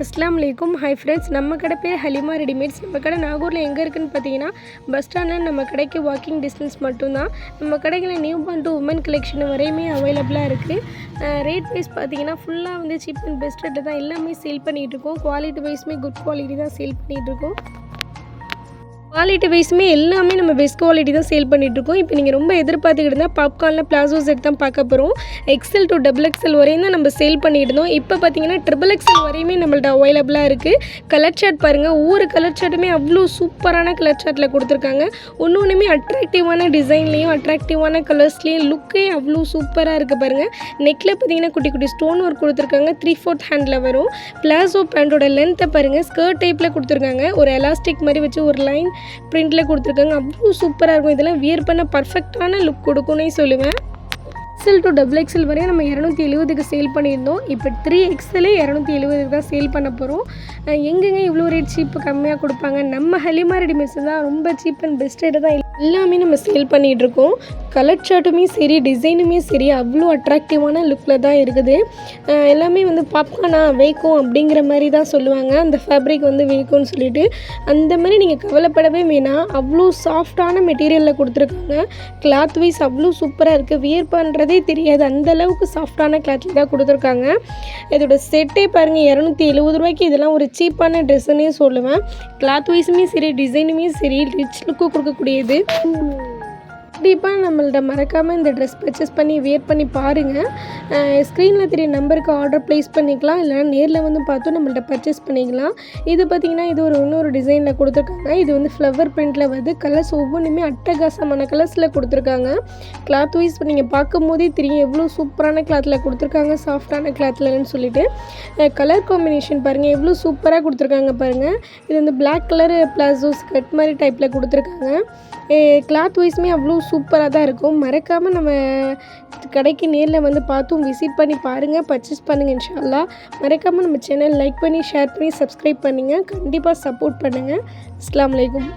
அஸ்ஸலாமு அலைக்கும். Hi friends, நம்ம கடை பேர் ஹலிமா ரெடிமேட்ஸ். நம்ம கடை நாகூரில் எங்கே இருக்குதுன்னு பார்த்தீங்கன்னா, பஸ் ஸ்டாண்டில் நம்ம கடைக்கு வாக்கிங் டிஸ்டன்ஸ் மட்டும்தான். நம்ம கடைகளில் newborn to women collection வரையுமே அவைலபிளாக இருக்குது. ரேட் வைஸ் பார்த்தீங்கன்னா ஃபுல்லாக வந்து சீப் அண்ட் பெஸ்ட் ரேட்டு தான் எல்லாமே சேல் பண்ணிகிட்ருக்கோம். குவாலிட்டி வைஸுமே குட் குவாலிட்டி தான் சேல் பண்ணிகிட்ருக்கோம். குவாலிட்டி வைஸுமே எல்லாமே நம்ம பெஸ்ட் குவாலிட்டி தான் சேல் பண்ணிகிட்ருக்கோம். இப்போ நீங்கள் ரொம்ப எதிர்பார்த்துக்கிட்டு இருந்தால் பாப்கார்னில் பிளாசோ செட் தான் பார்க்க போகிறோம். எக்ஸல் டு டபுள் எக்ஸல் வரையும் தான் நம்ம சேல் பண்ணிட்டு இருந்தோம். இப்போ பார்த்தீங்கன்னா ட்ரிபிள் எக்ஸல் வரையுமே நம்மள்ட்ட அவைலபிளாக இருக்குது. கலர் சார்ட் பாருங்கள், ஒவ்வொரு கலர் சார்ட்டுமே அவ்வளோ சூப்பரான கலர் சார்ட்டில் கொடுத்துருக்காங்க. ஒன்றுமே அட்ராக்டிவான டிசைன்லேயும் அட்ராக்டிவான கலர்ஸ்லேயும் லுக்கே அவ்வளோ சூப்பராக இருக்குது பாருங்கள். நெக்கில் பார்த்தீங்கன்னா குட்டி குட்டி ஸ்டோன் ஒர்க் கொடுத்துருக்காங்க. 3/4 ஹேண்டில் வரும். பிளாசோ பேண்ட்டோட லென்த்தை பாருங்கள், ஸ்கர்ட் டைப்பில் கொடுத்துருக்காங்க. ஒரு எலாஸ்டிக் மாதிரி வச்சு ஒரு லைன் பிரிண்டில் கொடுத்துருக்காங்க. அவ்வளோ சூப்பராக இருக்கும். இதெல்லாம் வியர் பண்ண பர்ஃபெக்டான லுக் கொடுக்கும்னே சொல்லுவேன். எக்ஸல் டு டபுள் எக்ஸல் வரையும் நம்ம 270க்கு சேல் பண்ணியிருந்தோம். இப்போ 3XL 270க்கு தான் சேல் பண்ண போகிறோம். எங்கெங்க இவ்வளோ ரேட் சீப்பு கம்மியாக கொடுப்பாங்க? நம்ம ஹலிமா ரெடிமேட்ஸ் தான் ரொம்ப சீப் அண்ட் பெஸ்ட் ரேட்டு தான் எல்லாமே நம்ம சேல் பண்ணிகிட்ருக்கோம். கலர் சார்ட்டுமே சரி, டிசைனுமே சரி, அவ்வளோ அட்ராக்டிவான லுக்கில் தான் இருக்குது. எல்லாமே வந்து பாப்கார்னா வேக்கும் அப்படிங்கிற மாதிரி தான் சொல்லுவாங்க. அந்த ஃபேப்ரிக் வந்து வேக்கும்னு சொல்லிட்டு அந்த மாதிரி நீங்கள் கவலைப்படவே வேணாம். அவ்வளோ சாஃப்டான மெட்டீரியலில் கொடுத்துருக்காங்க. கிளாத் வைஸ் அவ்வளோ சூப்பராக இருக்குது. வியர் பண்ணுறதே தெரியாது, அந்தளவுக்கு சாஃப்டான கிளாத்தில் தான் கொடுத்துருக்காங்க. இதோட செட்டே பாருங்கள், 270 ரூபாய்க்கு இதெல்லாம் ஒரு சீப்பான ட்ரெஸ்ஸுன்னே சொல்லுவேன். கிளாத் வைஸுமே சரி, டிசைனுமே சரி, ரிச் லுக்கு கொடுக்கக்கூடியது. கண்டிப்பாக நம்மள்ட்ட மறக்காமல் இந்த ட்ரெஸ் பர்ச்சேஸ் பண்ணி வியர் பண்ணி பாருங்கள். ஸ்க்ரீனில் தெரிய நம்பருக்கு ஆர்டர் ப்ளேஸ் பண்ணிக்கலாம், இல்லைனா நேரில் வந்து பார்த்தும் நம்மள்ட்ட பர்ச்சேஸ் பண்ணிக்கலாம். இது பார்த்திங்கன்னா இது இன்னொரு டிசைனில் கொடுத்துருக்காங்க. இது வந்து ஃப்ளவர் பிரிண்டில் வருது. கலர்ஸ் ஒவ்வொன்றுமே அட்டகாசமான கலர்ஸில் கொடுத்துருக்காங்க. கிளாத் வைஸ் நீங்கள் பார்க்கும் போதே தெரியும் எவ்வளோ சூப்பரான கிளாத்தில் கொடுத்துருக்காங்க, சாஃப்டான கிளாத்லன்னு சொல்லிட்டு. கலர் காம்பினேஷன் பாருங்கள் எவ்வளோ சூப்பராக கொடுத்துருக்காங்க பாருங்கள். இது வந்து பிளாக் கலர் பிளாசோ ஸ்கர்ட் மாதிரி டைப்பில் கொடுத்துருக்காங்க. கிளாத் வைஸுமே அவ்வளோ சூப்பராக தான் இருக்கும். மறக்காமல் நம்ம கடைக்கு நேரில் வந்து பார்த்தும் விசிட் பண்ணி பாருங்கள், பர்ச்சேஸ் பண்ணுங்கள் இன்ஷா அல்லாஹ். மறக்காமல் நம்ம சேனல் லைக் பண்ணி ஷேர் பண்ணி சப்ஸ்கிரைப் பண்ணுங்கள். கண்டிப்பாக சப்போர்ட் பண்ணுங்கள். அஸ்ஸலாமு அலைக்கும்.